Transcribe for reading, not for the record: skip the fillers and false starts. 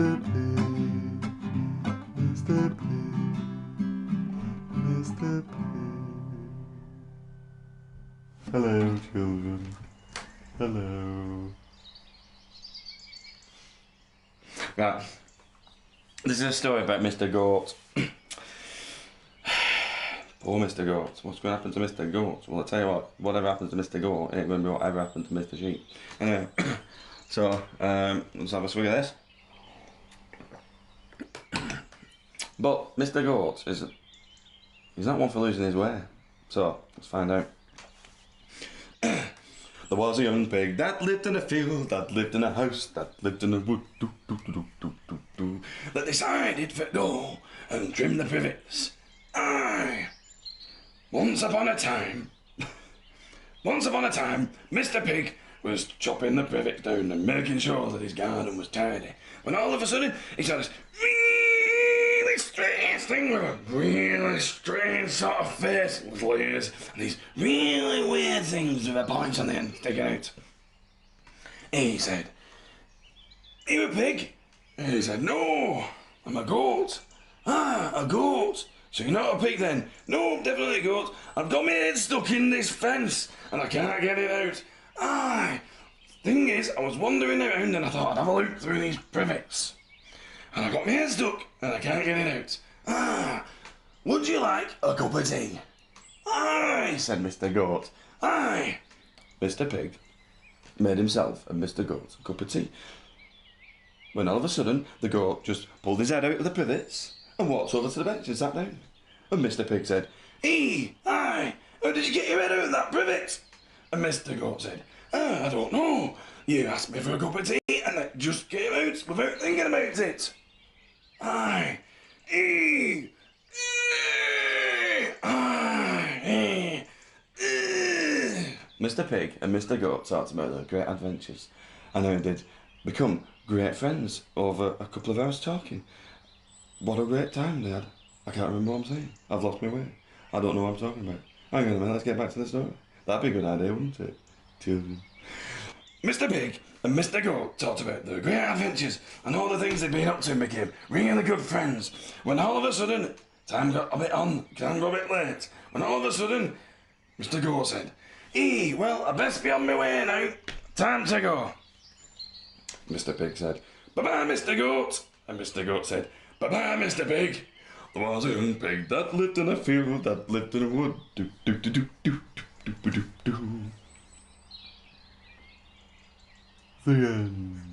Mr. Pig, Mr. Pig, Mr. Pig. Hello, children. Hello. Right. This is a story about Mr. Goat. Poor Mr. Goat. What's going to happen to Mr. Goat? Well, I'll tell you what, whatever happens to Mr. Goat ain't going to be whatever happened to Mr. Sheep. Anyway, so, let's have a swig of this. But Mr. Goat he's not one for losing his way. So, let's find out. There was a young pig that lived in a field, that lived in a house, that lived in a wood, that decided to go and trim the privets. Aye. Once upon a time, Mr. Pig was chopping the privets down and making sure that his garden was tidy. When all of a sudden, he saw this really strange thing with a really strange sort of face with layers and these really weird things with a point on the end sticking out. He said, "Are you a pig?" And he said, "No, I'm a goat." "Ah, a goat. So you're not a pig then?" "No, definitely a goat. I've got my head stuck in this fence and I can't get it out." "Aye. Thing is, I was wandering around and I thought I'd have a look through these privets. And I got my head stuck and I can't get it out. Ah, would you like a cup of tea?" "Aye," said Mr. Goat. "Aye." Mr. Pig made himself and Mr. Goat a cup of tea. When all of a sudden, the goat just pulled his head out of the privets and walked over to the bench and sat down. And Mr. Pig said, "Aye, how did you get your head out of that privet?" And Mr. Goat said, "I don't know. You asked me for a cup of tea and it just came out without thinking about it." "Aye, Mr. Pig and Mr. Goat talked about their great adventures and how they'd become great friends over a couple of hours talking. What a great time they had. I can't remember what I'm saying. I've lost my way. I don't know what I'm talking about. Hang on a minute, let's get back to the story. That'd be a good idea, wouldn't it? Children. Mr. Pig and Mr. Goat talked about their great adventures and all the things they'd been up to and became really good friends. When all of a sudden, time got a bit late. When all of a sudden, Mr. Goat said, well, I best be on my way now. Time to go." Mr. Pig said, "Bye-bye, Mr. Goat." And Mr. Goat said, "Bye-bye, Mr. Pig. There was a young pig that lived in a field, that lived in a wood. The end.